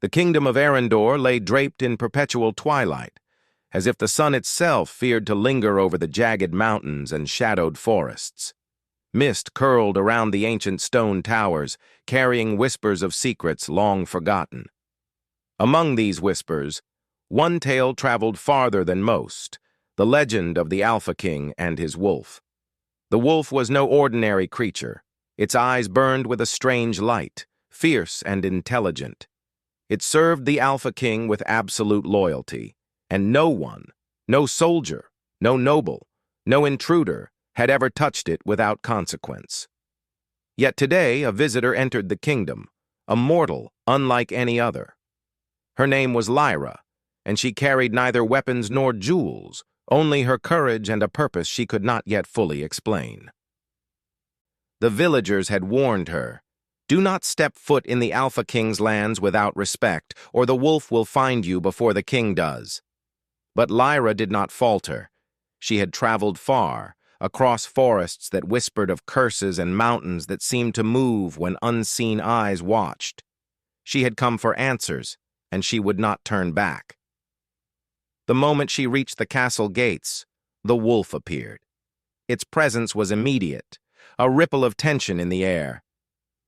The kingdom of Arendor lay draped in perpetual twilight, as if the sun itself feared to linger over the jagged mountains and shadowed forests. Mist curled around the ancient stone towers, carrying whispers of secrets long forgotten. Among these whispers, one tale traveled farther than most, the legend of the Alpha King and his wolf. The wolf was no ordinary creature. Its eyes burned with a strange light, fierce and intelligent. It served the Alpha King with absolute loyalty, and no one, no soldier, no noble, no intruder, had ever touched it without consequence. Yet today a visitor entered the kingdom, a mortal unlike any other. Her name was Lyra, and she carried neither weapons nor jewels, only her courage and a purpose she could not yet fully explain. The villagers had warned her, "Do not step foot in the Alpha King's lands without respect, or the wolf will find you before the king does." But Lyra did not falter. She had traveled far, across forests that whispered of curses and mountains that seemed to move when unseen eyes watched. She had come for answers, and she would not turn back. The moment she reached the castle gates, the wolf appeared. Its presence was immediate, a ripple of tension in the air.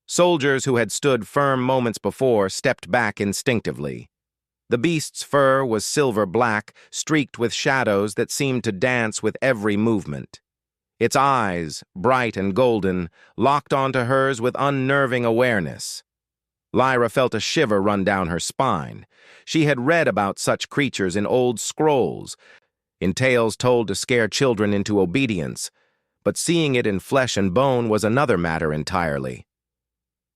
Soldiers who had stood firm moments before stepped back instinctively. The beast's fur was silver-black, streaked with shadows that seemed to dance with every movement. Its eyes, bright and golden, locked onto hers with unnerving awareness. Lyra felt a shiver run down her spine. She had read about such creatures in old scrolls, in tales told to scare children into obedience, but seeing it in flesh and bone was another matter entirely.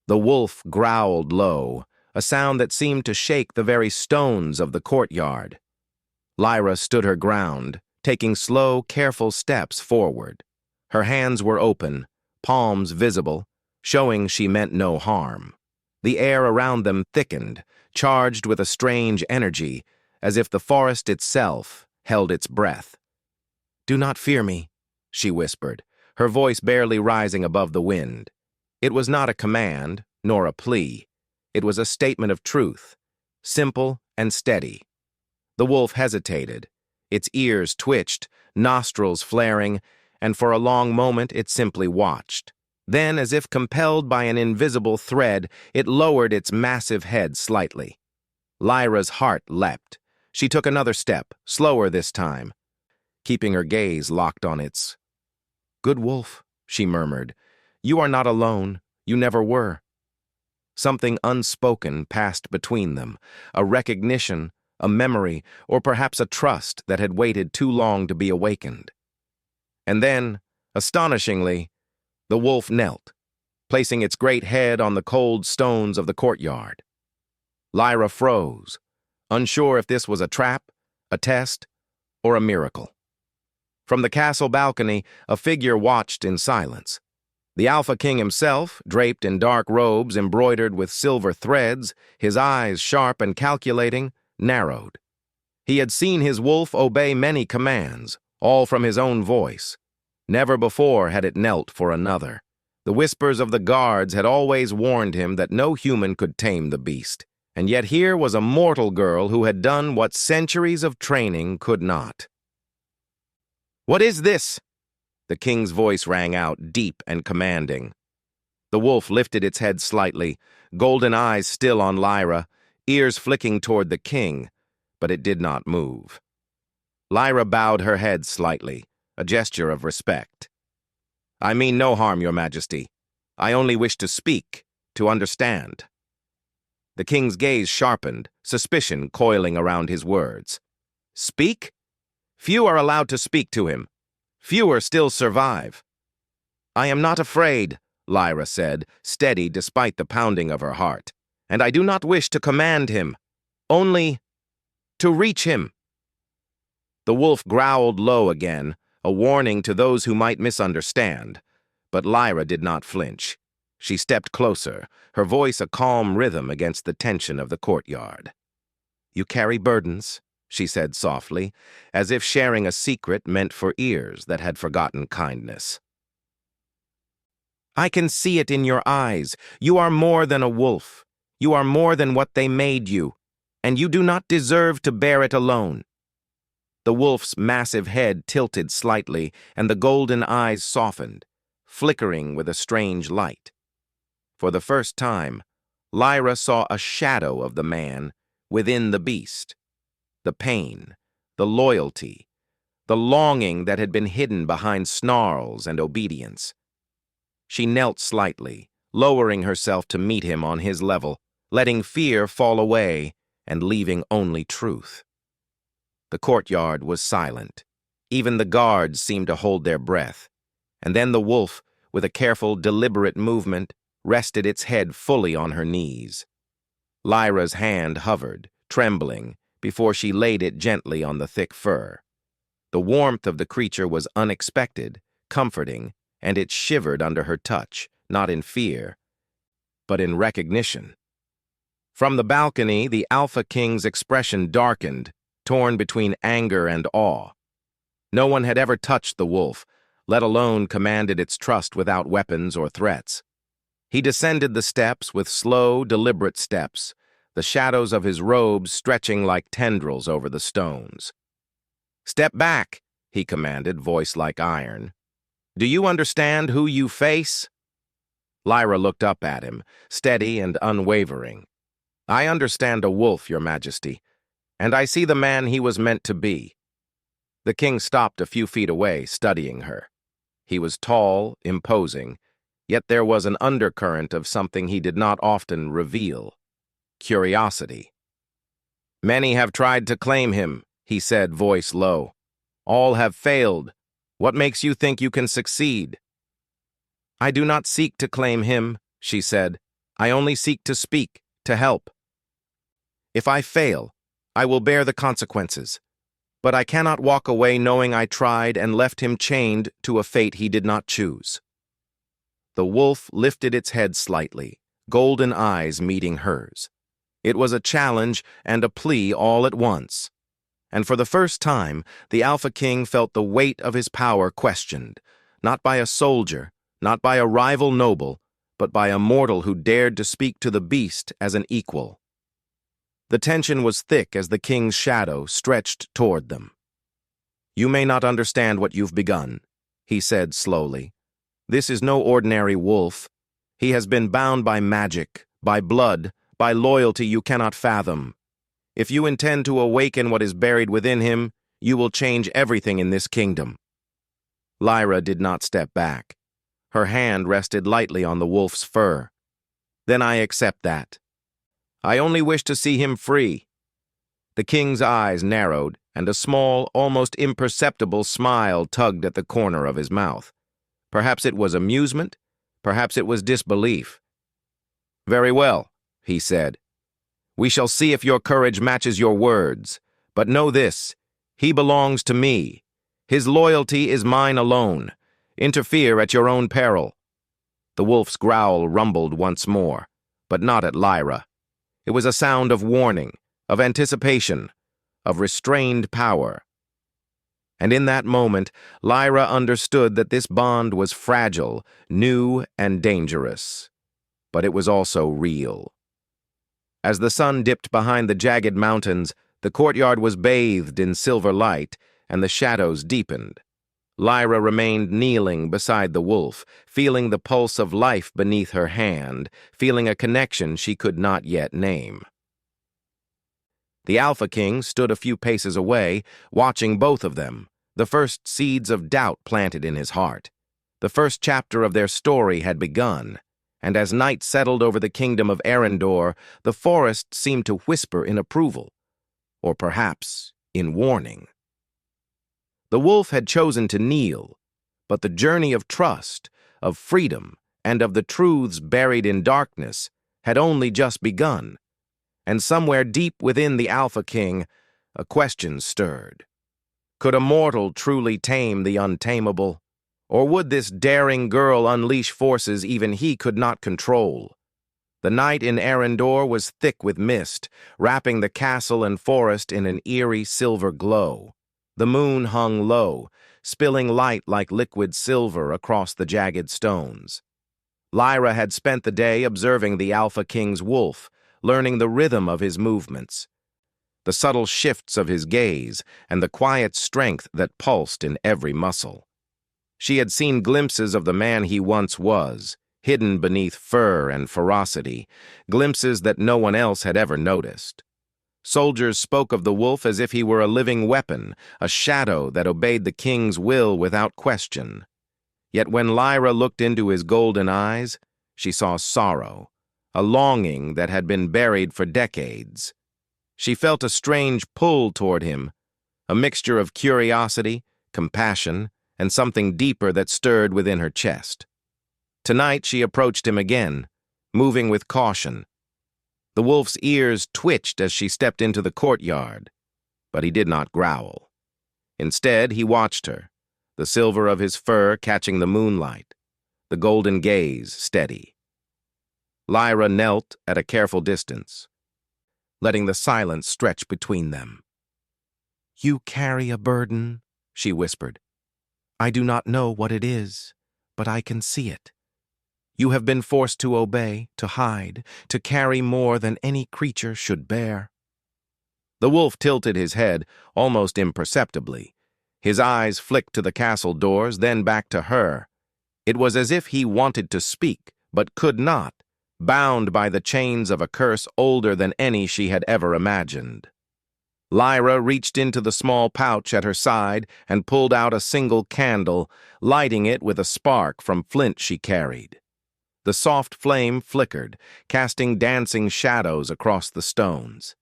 The wolf growled low, a sound that seemed to shake the very stones of the courtyard. Lyra stood her ground, taking slow, careful steps forward. Her hands were open, palms visible, showing she meant no harm. The air around them thickened, charged with a strange energy, as if the forest itself held its breath. "Do not fear me," she whispered, her voice barely rising above the wind. It was not a command, nor a plea. It was a statement of truth, simple and steady. The wolf hesitated. Its ears twitched, nostrils flaring, and for a long moment it simply watched. Then, as if compelled by an invisible thread, it lowered its massive head slightly. Lyra's heart leapt. She took another step, slower this time, keeping her gaze locked on its. "Good wolf," she murmured, "you are not alone. You never were." Something unspoken passed between them, a recognition, a memory, or perhaps a trust that had waited too long to be awakened. And then, astonishingly, the wolf knelt, placing its great head on the cold stones of the courtyard. Lyra froze, unsure if this was a trap, a test, or a miracle. From the castle balcony, a figure watched in silence. The Alpha King himself, draped in dark robes embroidered with silver threads, his eyes sharp and calculating, narrowed. He had seen his wolf obey many commands, all from his own voice. Never before had it knelt for another. The whispers of the guards had always warned him that no human could tame the beast, and yet here was a mortal girl who had done what centuries of training could not. "What is this?" The king's voice rang out, deep and commanding. The wolf lifted its head slightly, golden eyes still on Lyra, ears flicking toward the king, but it did not move. Lyra bowed her head slightly, a gesture of respect. "I mean no harm, Your Majesty. I only wish to speak, to understand." The king's gaze sharpened, suspicion coiling around his words. "Speak? Few are allowed to speak to him. Fewer still survive." "I am not afraid," Lyra said, steady despite the pounding of her heart. "And I do not wish to command him. Only to reach him." The wolf growled low again, a warning to those who might misunderstand. But Lyra did not flinch. She stepped closer, her voice a calm rhythm against the tension of the courtyard. "You carry burdens," she said softly, as if sharing a secret meant for ears that had forgotten kindness. "I can see it in your eyes. You are more than a wolf. You are more than what they made you, and you do not deserve to bear it alone." The wolf's massive head tilted slightly, and the golden eyes softened, flickering with a strange light. For the first time, Lyra saw a shadow of the man within the beast. The pain, the loyalty, the longing that had been hidden behind snarls and obedience. She knelt slightly, lowering herself to meet him on his level, letting fear fall away and leaving only truth. The courtyard was silent. Even the guards seemed to hold their breath. And then the wolf, with a careful, deliberate movement, rested its head fully on her knees. Lyra's hand hovered, trembling, before she laid it gently on the thick fur. The warmth of the creature was unexpected, comforting, and it shivered under her touch, not in fear, but in recognition. From the balcony, the Alpha King's expression darkened, torn between anger and awe. No one had ever touched the wolf, let alone commanded its trust without weapons or threats. He descended the steps with slow, deliberate steps, the shadows of his robes stretching like tendrils over the stones. "Step back," he commanded, voice like iron. "Do you understand who you face?" Lyra looked up at him, steady and unwavering. "I understand a wolf, Your Majesty, and I see the man he was meant to be." The king stopped a few feet away, studying her. He was tall, imposing, yet there was an undercurrent of something he did not often reveal: curiosity. "Many have tried to claim him," he said, voice low. "All have failed. What makes you think you can succeed?" "I do not seek to claim him," she said. "I only seek to speak, to help. If I fail, I will bear the consequences. But I cannot walk away knowing I tried and left him chained to a fate he did not choose." The wolf lifted its head slightly, golden eyes meeting hers. It was a challenge and a plea all at once. And for the first time, the Alpha King felt the weight of his power questioned, not by a soldier, not by a rival noble, but by a mortal who dared to speak to the beast as an equal. The tension was thick as the king's shadow stretched toward them. "You may not understand what you've begun," he said slowly. "This is no ordinary wolf. He has been bound by magic, by blood, by loyalty you cannot fathom. If you intend to awaken what is buried within him, you will change everything in this kingdom." Lyra did not step back. Her hand rested lightly on the wolf's fur. "Then I accept that. I only wish to see him free." The king's eyes narrowed, and a small, almost imperceptible smile tugged at the corner of his mouth. Perhaps it was amusement, perhaps it was disbelief. "Very well," he said. "We shall see if your courage matches your words. But know this, he belongs to me. His loyalty is mine alone. Interfere at your own peril." The wolf's growl rumbled once more, but not at Lyra. It was a sound of warning, of anticipation, of restrained power. And in that moment, Lyra understood that this bond was fragile, new, and dangerous. But it was also real. As the sun dipped behind the jagged mountains, the courtyard was bathed in silver light, and the shadows deepened. Lyra remained kneeling beside the wolf, feeling the pulse of life beneath her hand, feeling a connection she could not yet name. The Alpha King stood a few paces away, watching both of them, the first seeds of doubt planted in his heart. The first chapter of their story had begun, and as night settled over the kingdom of Arendor, the forest seemed to whisper in approval, or perhaps in warning. The wolf had chosen to kneel, but the journey of trust, of freedom, and of the truths buried in darkness had only just begun, and somewhere deep within the Alpha King, a question stirred. Could a mortal truly tame the untamable? Or would this daring girl unleash forces even he could not control? The night in Arendor was thick with mist, wrapping the castle and forest in an eerie silver glow. The moon hung low, spilling light like liquid silver across the jagged stones. Lyra had spent the day observing the Alpha King's wolf, learning the rhythm of his movements, the subtle shifts of his gaze, and the quiet strength that pulsed in every muscle. She had seen glimpses of the man he once was, hidden beneath fur and ferocity, glimpses that no one else had ever noticed. Soldiers spoke of the wolf as if he were a living weapon, a shadow that obeyed the king's will without question. Yet when Lyra looked into his golden eyes, she saw sorrow, a longing that had been buried for decades. She felt a strange pull toward him, a mixture of curiosity, compassion, and something deeper that stirred within her chest. Tonight she approached him again, moving with caution. The wolf's ears twitched as she stepped into the courtyard, but he did not growl. Instead, he watched her, the silver of his fur catching the moonlight, the golden gaze steady. Lyra knelt at a careful distance, letting the silence stretch between them. "You carry a burden," she whispered. "I do not know what it is, but I can see it. You have been forced to obey, to hide, to carry more than any creature should bear." The wolf tilted his head, almost imperceptibly. His eyes flicked to the castle doors, then back to her. It was as if he wanted to speak, but could not, bound by the chains of a curse older than any she had ever imagined. Lyra reached into the small pouch at her side and pulled out a single candle, lighting it with a spark from flint she carried. The soft flame flickered, casting dancing shadows across the stones.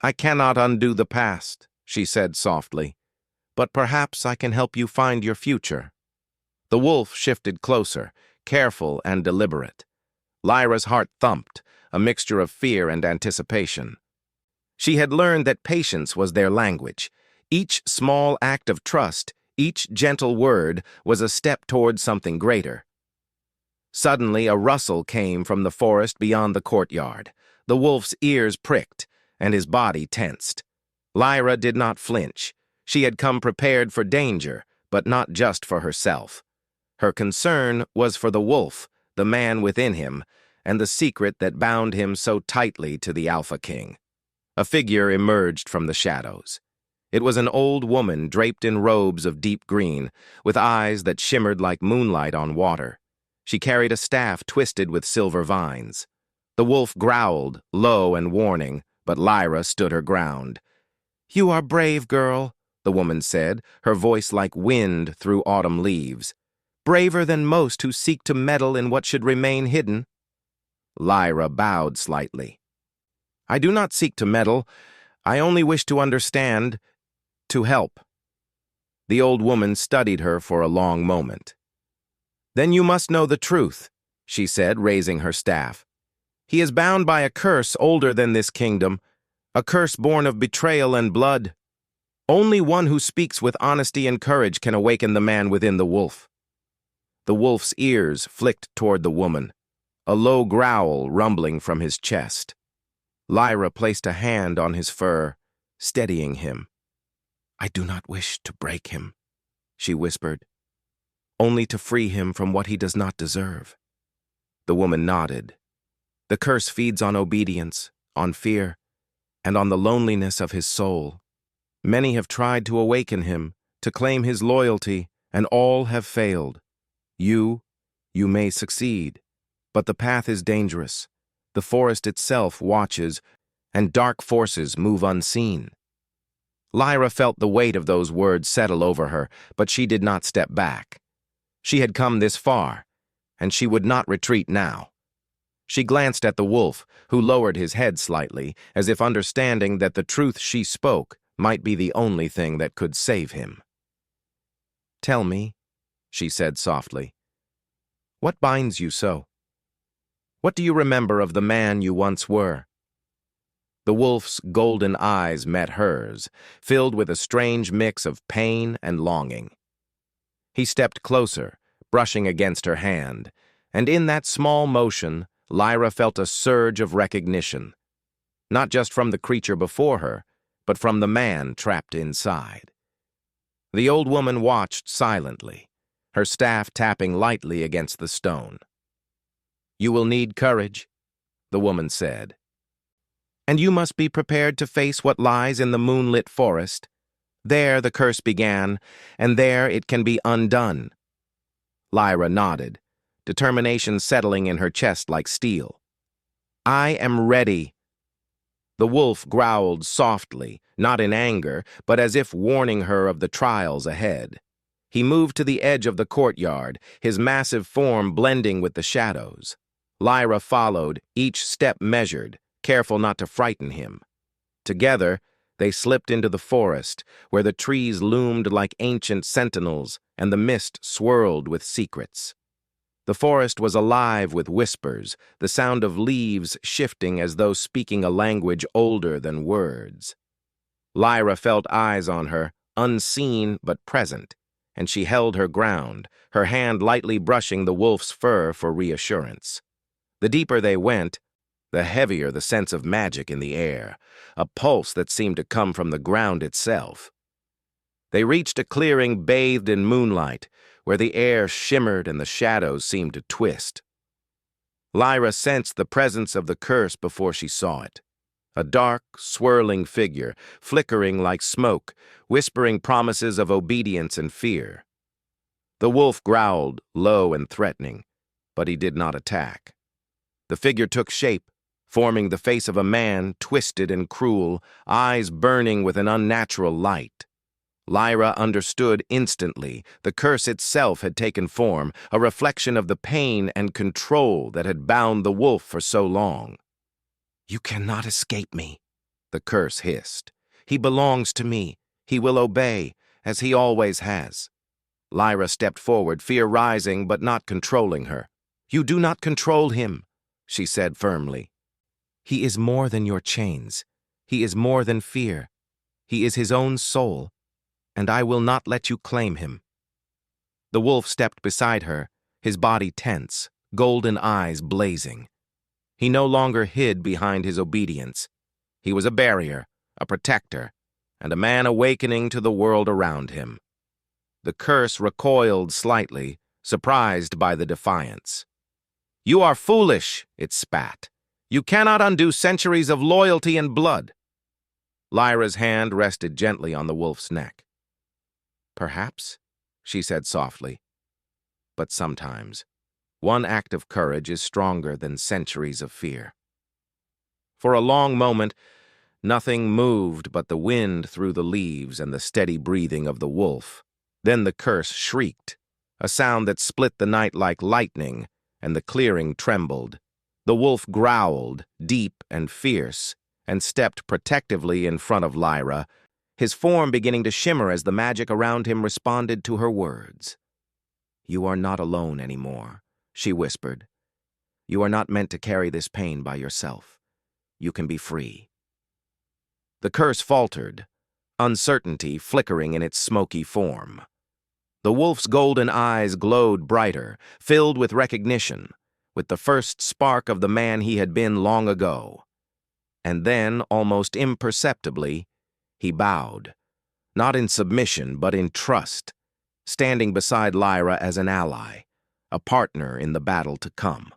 "I cannot undo the past," she said softly, "but perhaps I can help you find your future." The wolf shifted closer, careful and deliberate. Lyra's heart thumped, a mixture of fear and anticipation. She had learned that patience was their language. Each small act of trust, each gentle word, was a step toward something greater. Suddenly, a rustle came from the forest beyond the courtyard. The wolf's ears pricked, and his body tensed. Lyra did not flinch. She had come prepared for danger, but not just for herself. Her concern was for the wolf, the man within him, and the secret that bound him so tightly to the Alpha King. A figure emerged from the shadows. It was an old woman draped in robes of deep green, with eyes that shimmered like moonlight on water. She carried a staff twisted with silver vines. The wolf growled, low and warning, but Lyra stood her ground. "You are brave, girl," the woman said, her voice like wind through autumn leaves. "Braver than most who seek to meddle in what should remain hidden." Lyra bowed slightly. "I do not seek to meddle. I only wish to understand, to help." The old woman studied her for a long moment. "Then you must know the truth," she said, raising her staff. "He is bound by a curse older than this kingdom, a curse born of betrayal and blood. Only one who speaks with honesty and courage can awaken the man within the wolf." The wolf's ears flicked toward the woman, a low growl rumbling from his chest. Lyra placed a hand on his fur, steadying him. "I do not wish to break him," she whispered, "only to free him from what he does not deserve." The woman nodded. "The curse feeds on obedience, on fear, and on the loneliness of his soul. Many have tried to awaken him, to claim his loyalty, and all have failed. You may succeed, but the path is dangerous. The forest itself watches, and dark forces move unseen." Lyra felt the weight of those words settle over her, but she did not step back. She had come this far, and she would not retreat now. She glanced at the wolf, who lowered his head slightly, as if understanding that the truth she spoke might be the only thing that could save him. "Tell me," she said softly, "what binds you so? What do you remember of the man you once were?" The wolf's golden eyes met hers, filled with a strange mix of pain and longing. He stepped closer, brushing against her hand, and in that small motion, Lyra felt a surge of recognition, not just from the creature before her, but from the man trapped inside. The old woman watched silently, her staff tapping lightly against the stone. "You will need courage," the woman said. And you must be prepared to face what lies in the moonlit forest. There the curse began, and there it can be undone." Lyra nodded, determination settling in her chest like steel. "I am ready." The wolf growled softly, not in anger, but as if warning her of the trials ahead. He moved to the edge of the courtyard, his massive form blending with the shadows. Lyra followed, each step measured, careful not to frighten him. Together, they slipped into the forest, where the trees loomed like ancient sentinels and the mist swirled with secrets. The forest was alive with whispers, the sound of leaves shifting as though speaking a language older than words. Lyra felt eyes on her, unseen but present, and she held her ground, her hand lightly brushing the wolf's fur for reassurance. The deeper they went, the heavier the sense of magic in the air, a pulse that seemed to come from the ground itself. They reached a clearing bathed in moonlight, where the air shimmered and the shadows seemed to twist. Lyra sensed the presence of the curse before she saw it. A dark, swirling figure, flickering like smoke, whispering promises of obedience and fear. The wolf growled, low and threatening, but he did not attack. The figure took shape, forming the face of a man, twisted and cruel, eyes burning with an unnatural light. Lyra understood instantly. The curse itself had taken form, a reflection of the pain and control that had bound the wolf for so long. "You cannot escape me," the curse hissed. "He belongs to me. He will obey, as he always has." Lyra stepped forward, fear rising but not controlling her. "You do not control him," she said firmly. "He is more than your chains. He is more than fear. He is his own soul, and I will not let you claim him." The wolf stepped beside her, his body tense, golden eyes blazing. He no longer hid behind his obedience. He was a barrier, a protector, and a man awakening to the world around him. The curse recoiled slightly, surprised by the defiance. "You are foolish," it spat. "You cannot undo centuries of loyalty and blood." Lyra's hand rested gently on the wolf's neck. "Perhaps," she said softly. "But sometimes, one act of courage is stronger than centuries of fear." For a long moment, nothing moved but the wind through the leaves and the steady breathing of the wolf. Then the curse shrieked, a sound that split the night like lightning, and the clearing trembled. The wolf growled, deep and fierce, and stepped protectively in front of Lyra, his form beginning to shimmer as the magic around him responded to her words. "You are not alone anymore," she whispered. "You are not meant to carry this pain by yourself. You can be free." The curse faltered, uncertainty flickering in its smoky form. The wolf's golden eyes glowed brighter, filled with recognition, with the first spark of the man he had been long ago. And then, almost imperceptibly, he bowed, not in submission but in trust, standing beside Lyra as an ally, a partner in the battle to come.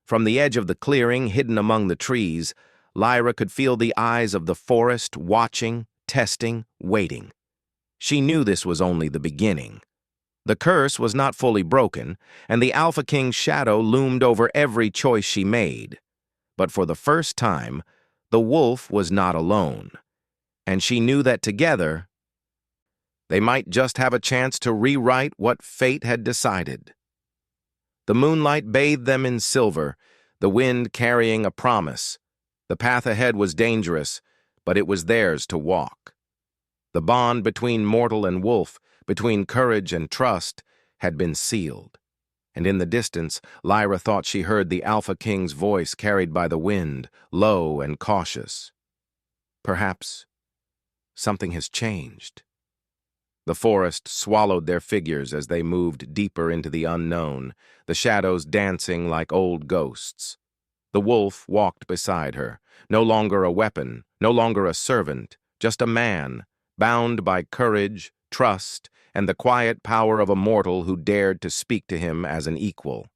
From the edge of the clearing, hidden among the trees, Lyra could feel the eyes of the forest watching, testing, waiting. She knew this was only the beginning. The curse was not fully broken, and the Alpha King's shadow loomed over every choice she made. But for the first time, the wolf was not alone, and she knew that together, they might just have a chance to rewrite what fate had decided. The moonlight bathed them in silver, the wind carrying a promise. The path ahead was dangerous, but it was theirs to walk. The bond between mortal and wolf, between courage and trust, had been sealed. And in the distance, Lyra thought she heard the Alpha King's voice carried by the wind, low and cautious. Perhaps something has changed. The forest swallowed their figures as they moved deeper into the unknown, the shadows dancing like old ghosts. The wolf walked beside her, no longer a weapon, no longer a servant, just a man, bound by courage, trust, and the quiet power of a mortal who dared to speak to him as an equal.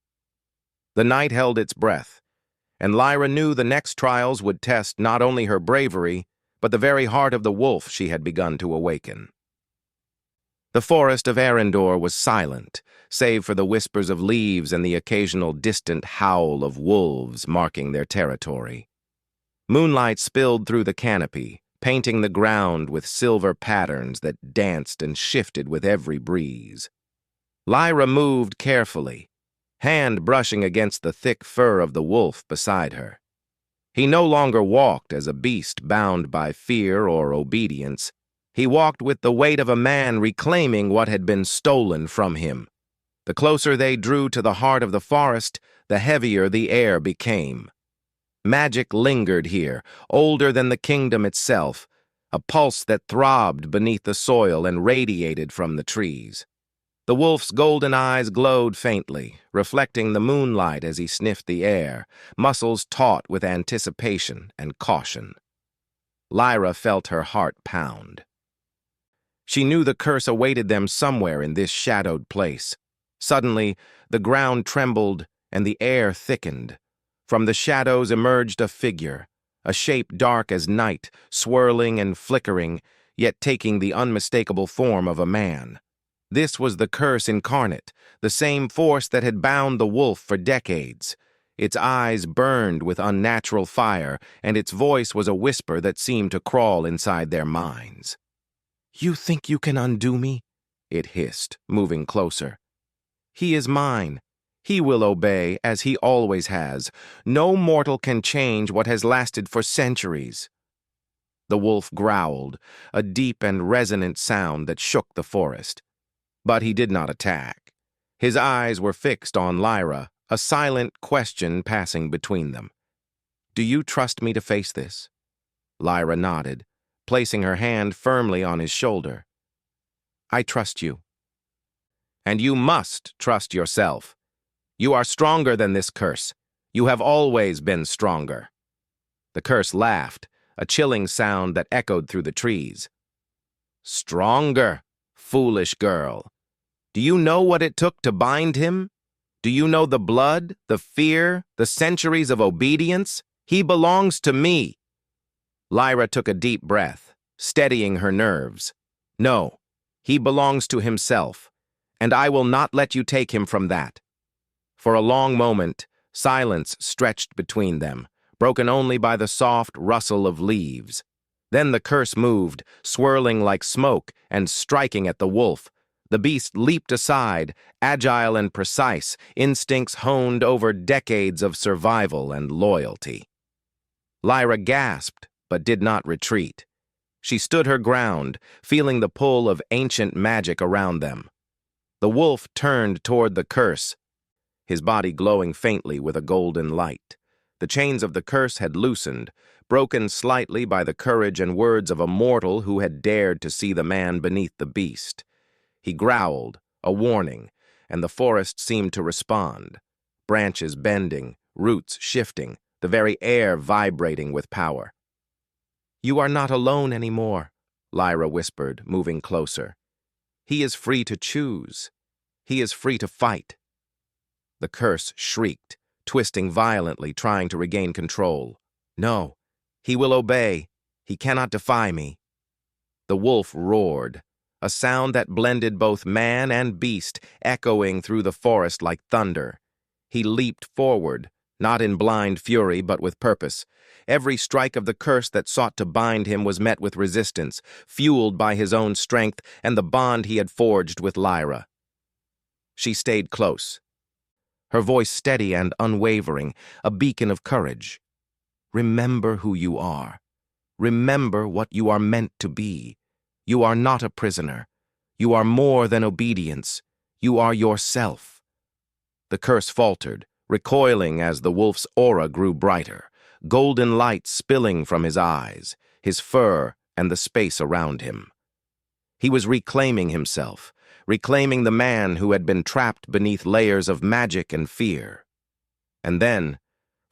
The night held its breath, and Lyra knew the next trials would test not only her bravery, but the very heart of the wolf she had begun to awaken. The forest of Arendor was silent, save for the whispers of leaves and the occasional distant howl of wolves marking their territory. Moonlight spilled through the canopy, painting the ground with silver patterns that danced and shifted with every breeze. Lyra moved carefully, hand brushing against the thick fur of the wolf beside her. He no longer walked as a beast bound by fear or obedience. He walked with the weight of a man reclaiming what had been stolen from him. The closer they drew to the heart of the forest, the heavier the air became. Magic lingered here, older than the kingdom itself, a pulse that throbbed beneath the soil and radiated from the trees. The wolf's golden eyes glowed faintly, reflecting the moonlight as he sniffed the air, muscles taut with anticipation and caution. Lyra felt her heart pound. She knew the curse awaited them somewhere in this shadowed place. Suddenly, the ground trembled and the air thickened. From the shadows emerged a figure, a shape dark as night, swirling and flickering, yet taking the unmistakable form of a man. This was the curse incarnate, the same force that had bound the wolf for decades. Its eyes burned with unnatural fire, and its voice was a whisper that seemed to crawl inside their minds. "You think you can undo me?" it hissed, moving closer. "He is mine. He will obey, as he always has. No mortal can change what has lasted for centuries." The wolf growled, a deep and resonant sound that shook the forest. But he did not attack. His eyes were fixed on Lyra, a silent question passing between them. "Do you trust me to face this?" Lyra nodded, placing her hand firmly on his shoulder. "I trust you. And you must trust yourself. You are stronger than this curse. You have always been stronger." The curse laughed, a chilling sound that echoed through the trees. "Stronger, foolish girl. Do you know what it took to bind him? Do you know the blood, the fear, the centuries of obedience? He belongs to me." Lyra took a deep breath, steadying her nerves. "No, he belongs to himself, and I will not let you take him from that." For a long moment, silence stretched between them, broken only by the soft rustle of leaves. Then the curse moved, swirling like smoke and striking at the wolf. The beast leaped aside, agile and precise, instincts honed over decades of survival and loyalty. Lyra gasped, but did not retreat. She stood her ground, feeling the pull of ancient magic around them. The wolf turned toward the curse, his body glowing faintly with a golden light. The chains of the curse had loosened, broken slightly by the courage and words of a mortal who had dared to see the man beneath the beast. He growled, a warning, and the forest seemed to respond. Branches bending, roots shifting, the very air vibrating with power. "You are not alone anymore," Lyra whispered, moving closer. "He is free to choose. He is free to fight." The curse shrieked, twisting violently, trying to regain control. "No, he will obey. He cannot defy me." The wolf roared, a sound that blended both man and beast, echoing through the forest like thunder. He leaped forward, not in blind fury, but with purpose. Every strike of the curse that sought to bind him was met with resistance, fueled by his own strength and the bond he had forged with Lyra. She stayed close, her voice steady and unwavering, a beacon of courage. "Remember who you are. Remember what you are meant to be. You are not a prisoner. You are more than obedience. You are yourself." The curse faltered, recoiling as the wolf's aura grew brighter, golden light spilling from his eyes, his fur, and the space around him. He was reclaiming himself, reclaiming the man who had been trapped beneath layers of magic and fear. And then,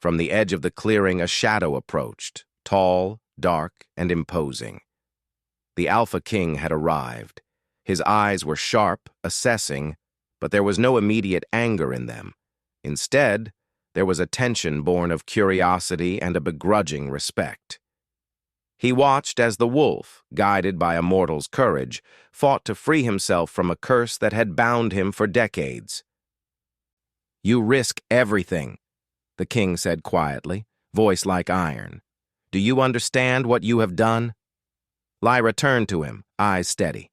from the edge of the clearing, a shadow approached, tall, dark, and imposing. The Alpha King had arrived. His eyes were sharp, assessing, but there was no immediate anger in them. Instead, There was a tension born of curiosity and a begrudging respect. He watched as the wolf, guided by a mortal's courage, fought to free himself from a curse that had bound him for decades. "You risk everything," the king said quietly, voice like iron. "Do you understand what you have done?" Lyra turned to him, eyes steady.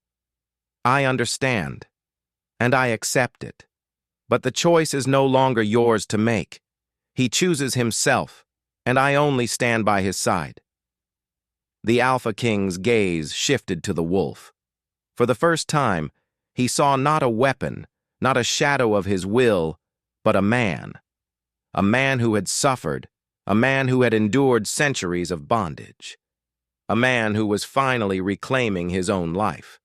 "I understand, and I accept it. But the choice is no longer yours to make. He chooses himself, and I only stand by his side." The Alpha King's gaze shifted to the wolf. For the first time, he saw not a weapon, not a shadow of his will, but a man. A man who had suffered, a man who had endured centuries of bondage. A man who was finally reclaiming his own life.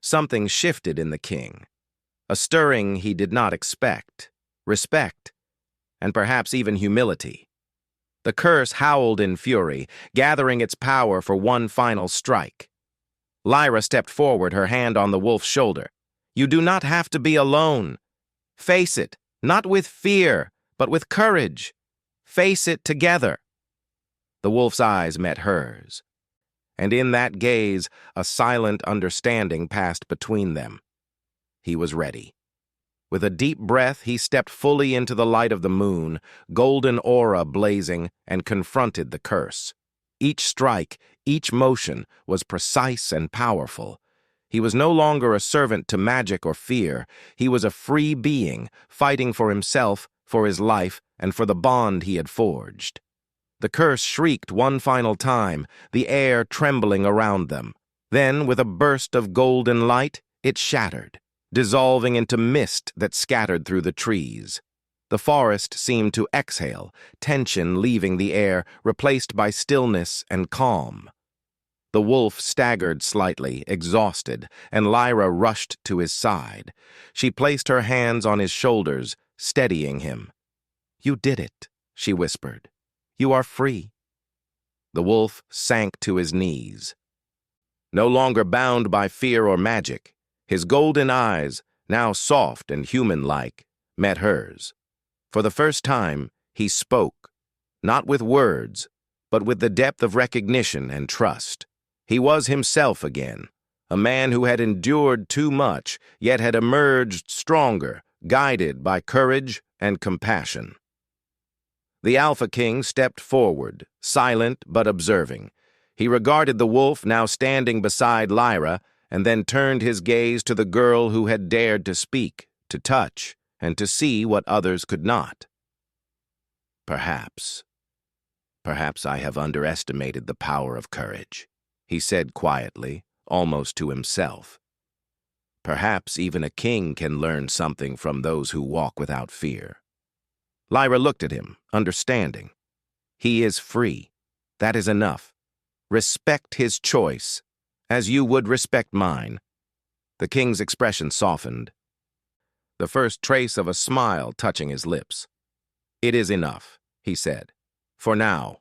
Something shifted in the king. A stirring he did not expect. Respect, and perhaps even humility. The curse howled in fury, gathering its power for one final strike. Lyra stepped forward, her hand on the wolf's shoulder. "You do not have to be alone. Face it, not with fear, but with courage. Face it together." The wolf's eyes met hers, and in that gaze, a silent understanding passed between them. He was ready. With a deep breath, he stepped fully into the light of the moon, golden aura blazing, and confronted the curse. Each strike, each motion was precise and powerful. He was no longer a servant to magic or fear. He was a free being, fighting for himself, for his life, and for the bond he had forged. The curse shrieked one final time, the air trembling around them. Then, with a burst of golden light, it shattered, dissolving into mist that scattered through the trees. The forest seemed to exhale, tension leaving the air, replaced by stillness and calm. The wolf staggered slightly, exhausted, and Lyra rushed to his side. She placed her hands on his shoulders, steadying him. "You did it," she whispered. "You are free." The wolf sank to his knees. No longer bound by fear or magic, his golden eyes, now soft and human-like, met hers. For the first time, he spoke, not with words, but with the depth of recognition and trust. He was himself again, a man who had endured too much, yet had emerged stronger, guided by courage and compassion. The Alpha King stepped forward, silent but observing. He regarded the wolf now standing beside Lyra, and then turned his gaze to the girl who had dared to speak, to touch, and to see what others could not. Perhaps I have underestimated the power of courage," he said quietly, almost to himself. "Perhaps even a king can learn something from those who walk without fear." Lyra looked at him, understanding. He is free. That is enough. Respect his choice, as you would respect mine. The king's expression softened, the first trace of a smile touching his lips. "It is enough," he said. "For now."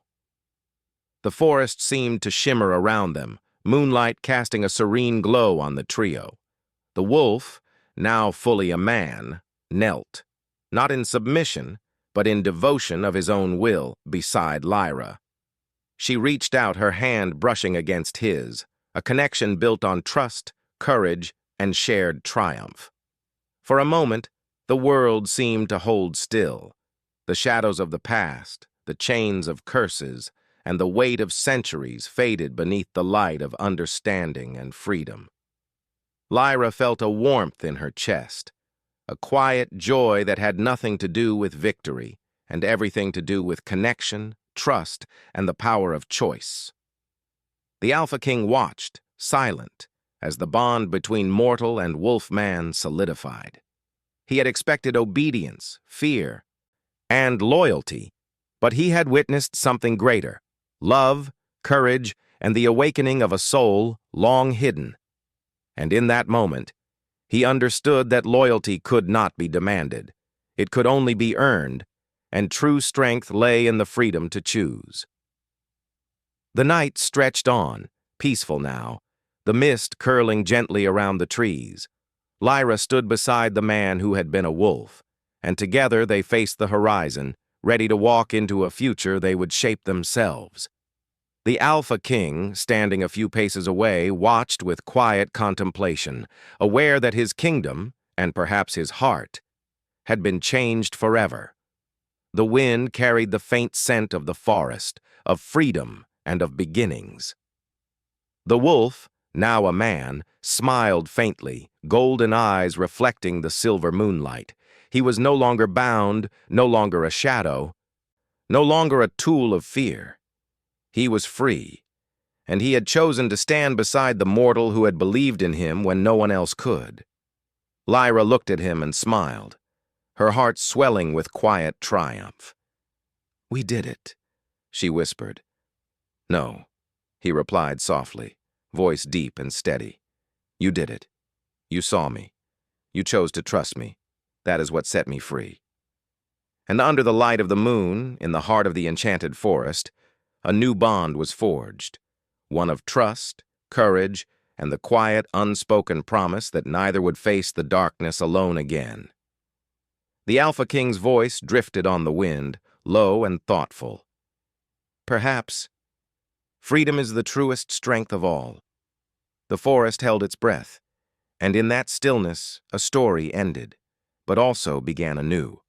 The forest seemed to shimmer around them, moonlight casting a serene glow on the trio. The wolf, now fully a man, knelt, not in submission, but in devotion of his own will, beside Lyra. She reached out, her hand brushing against his, a connection built on trust, courage, and shared triumph. For a moment, the world seemed to hold still. The shadows of the past, the chains of curses, and the weight of centuries faded beneath the light of understanding and freedom. Lyra felt a warmth in her chest, a quiet joy that had nothing to do with victory and everything to do with connection, trust, and the power of choice. The Alpha King watched, silent, as the bond between mortal and wolf-man solidified. He had expected obedience, fear, and loyalty, but he had witnessed something greater: love, courage, and the awakening of a soul long hidden. And in that moment, he understood that loyalty could not be demanded. It could only be earned, and true strength lay in the freedom to choose. The night stretched on, peaceful now, the mist curling gently around the trees. Lyra stood beside the man who had been a wolf, and together they faced the horizon, ready to walk into a future they would shape themselves. The Alpha King, standing a few paces away, watched with quiet contemplation, aware that his kingdom, and perhaps his heart, had been changed forever. The wind carried the faint scent of the forest, of freedom and of beginnings. The wolf, now a man, smiled faintly, golden eyes reflecting the silver moonlight. He was no longer bound, no longer a shadow, no longer a tool of fear. He was free, and he had chosen to stand beside the mortal who had believed in him when no one else could. Lyra looked at him and smiled, her heart swelling with quiet triumph. "We did it," she whispered. "No," he replied softly, voice deep and steady. "You did it. You saw me. You chose to trust me. That is what set me free." And under the light of the moon, in the heart of the enchanted forest, a new bond was forged, one of trust, courage, and the quiet, unspoken promise that neither would face the darkness alone again. The Alpha King's voice drifted on the wind, low and thoughtful. "Perhaps freedom is the truest strength of all." The forest held its breath, and in that stillness a story ended, but also began anew.